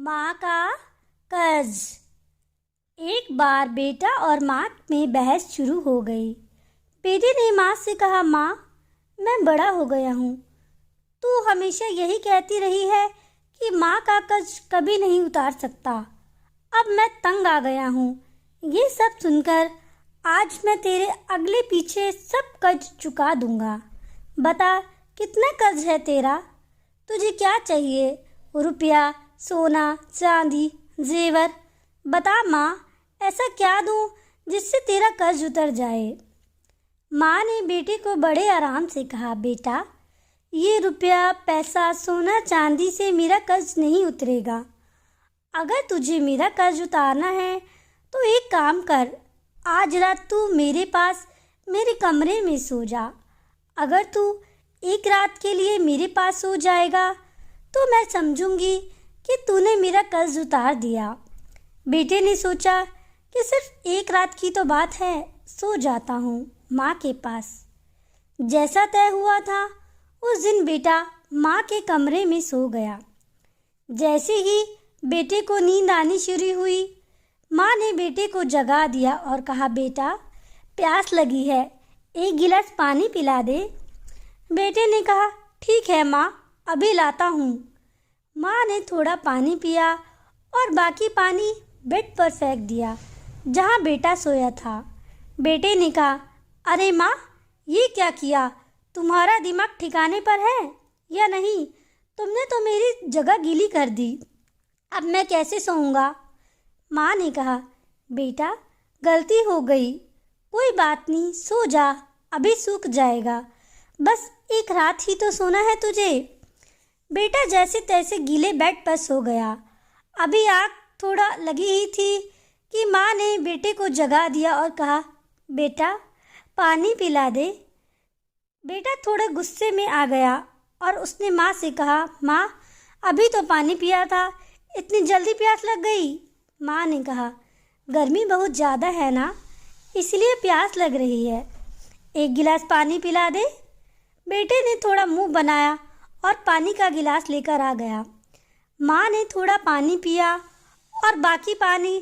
माँ का कर्ज। एक बार बेटा और माँ में बहस शुरू हो गई। बेटे ने माँ से कहा, माँ, मैं बड़ा हो गया हूँ। तू हमेशा यही कहती रही है कि माँ का कर्ज कभी नहीं उतार सकता। अब मैं तंग आ गया हूँ। ये सब सुनकर आज मैं तेरे अगले पीछे सब कर्ज चुका दूंगा। बता, कितना कर्ज है तेरा? तुझे क्या चाहिए? रुपया, सोना, चांदी, जेवर? बता माँ, ऐसा क्या दूँ जिससे तेरा कर्ज उतर जाए? माँ ने बेटे को बड़े आराम से कहा, बेटा, ये रुपया, पैसा, सोना, चांदी से मेरा कर्ज नहीं उतरेगा। अगर तुझे मेरा कर्ज उतारना है तो एक काम कर, आज रात तू मेरे पास मेरे कमरे में सो जा। अगर तू एक रात के लिए मेरे पास सो जाएगा तो मैं समझूंगी कि तूने मेरा कर्ज उतार दिया। बेटे ने सोचा कि सिर्फ एक रात की तो बात है, सो जाता हूँ माँ के पास। जैसा तय हुआ था, उस दिन बेटा माँ के कमरे में सो गया। जैसे ही बेटे को नींद आनी शुरू हुई, माँ ने बेटे को जगा दिया और कहा, बेटा, प्यास लगी है, एक गिलास पानी पिला दे। बेटे ने कहा, ठीक है माँ, अभी लाता हूँ। माँ ने थोड़ा पानी पिया और बाकी पानी बेड पर फेंक दिया जहाँ बेटा सोया था। बेटे ने कहा, अरे माँ, ये क्या किया? तुम्हारा दिमाग ठिकाने पर है या नहीं? तुमने तो मेरी जगह गीली कर दी। अब मैं कैसे सोऊंगा? माँ ने कहा, बेटा, गलती हो गई, कोई बात नहीं, सो जा, अभी सूख जाएगा। बस एक रात ही तो सोना है तुझे। बेटा जैसे तैसे गीले बेड पर सो गया। अभी आँख थोड़ा लगी ही थी कि माँ ने बेटे को जगा दिया और कहा, बेटा, पानी पिला दे। बेटा थोड़े गुस्से में आ गया और उसने माँ से कहा, माँ, अभी तो पानी पिया था, इतनी जल्दी प्यास लग गई। माँ ने कहा, गर्मी बहुत ज़्यादा है ना, इसलिए प्यास लग रही है, एक गिलास पानी पिला दे। बेटे ने थोड़ा मुंह बनाया और पानी का गिलास लेकर आ गया। माँ ने थोड़ा पानी पिया और बाकी पानी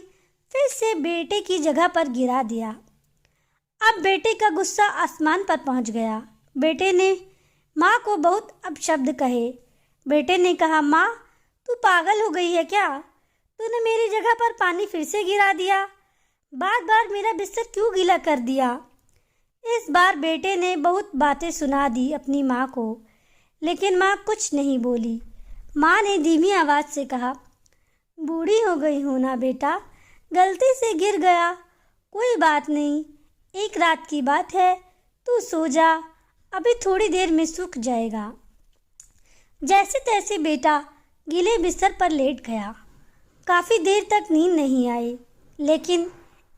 फिर से बेटे की जगह पर गिरा दिया। अब बेटे का गुस्सा आसमान पर पहुंच गया। बेटे ने माँ को बहुत अपशब्द कहे। बेटे ने कहा, माँ, तू पागल हो गई है क्या? तूने मेरी जगह पर पानी फिर से गिरा दिया। बार बार मेरा बिस्तर क्यों गीला कर दिया? इस बार बेटे ने बहुत बातें सुना दी अपनी माँ को, लेकिन माँ कुछ नहीं बोली। माँ ने धीमी आवाज़ से कहा, बूढ़ी हो गई हो ना बेटा, गलती से गिर गया, कोई बात नहीं, एक रात की बात है, तू सो जा, अभी थोड़ी देर में सूख जाएगा। जैसे तैसे बेटा गीले बिस्तर पर लेट गया। काफ़ी देर तक नींद नहीं आई, लेकिन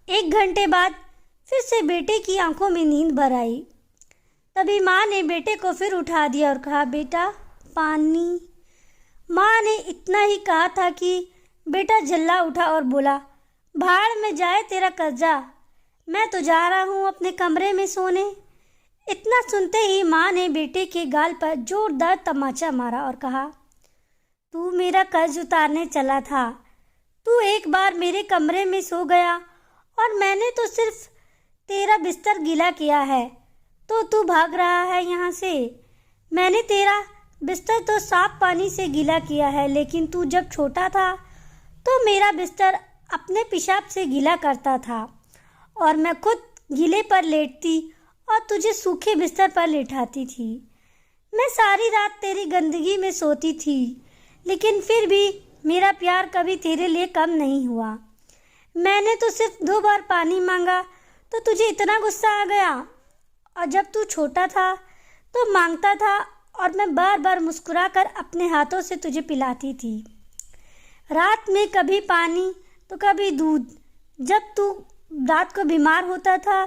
1 घंटे बाद फिर से बेटे की आंखों में नींद भर आई। तभी माँ ने बेटे को फिर उठा दिया और कहा, बेटा, पानी। माँ ने इतना ही कहा था कि बेटा जल्ला उठा और बोला, भाड़ में जाए तेरा कर्जा, मैं तो जा रहा हूँ अपने कमरे में सोने। इतना सुनते ही माँ ने बेटे के गाल पर जोरदार तमाचा मारा और कहा, तू मेरा कर्ज उतारने चला था, तू एक बार मेरे कमरे में सो गया और मैंने तो सिर्फ तेरा बिस्तर गीला किया है, तो तू भाग रहा है यहाँ से। मैंने तेरा बिस्तर तो साफ पानी से गीला किया है, लेकिन तू जब छोटा था तो मेरा बिस्तर अपने पेशाब से गीला करता था और मैं खुद गीले पर लेटती और तुझे सूखे बिस्तर पर लेटाती थी। मैं सारी रात तेरी गंदगी में सोती थी, लेकिन फिर भी मेरा प्यार कभी तेरे लिए कम नहीं हुआ। मैंने तो सिर्फ 2 बार पानी मांगा तो तुझे इतना गुस्सा आ गया, और जब तू छोटा था तो मांगता था और मैं बार बार मुस्कुराकर अपने हाथों से तुझे पिलाती थी। रात में कभी पानी तो कभी दूध। जब तू रात को बीमार होता था,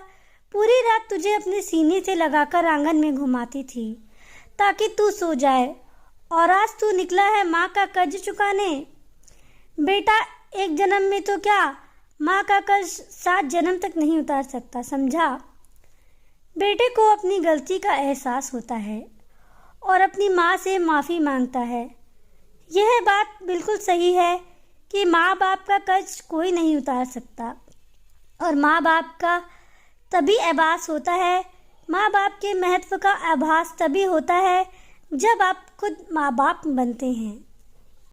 पूरी रात तुझे अपने सीने से लगाकर आंगन में घुमाती थी ताकि तू सो जाए, और आज तू निकला है माँ का कर्ज चुकाने। बेटा, एक जन्म में तो क्या, माँ का कर्ज 7 जन्म तक नहीं उतार सकता, समझा? बेटे को अपनी गलती का एहसास होता है और अपनी माँ से माफ़ी मांगता है। यह बात बिल्कुल सही है कि माँ बाप का कर्ज कोई नहीं उतार सकता और माँ बाप का तभी आभास होता है, माँ बाप के महत्व का आभास तभी होता है जब आप खुद माँ बाप बनते हैं।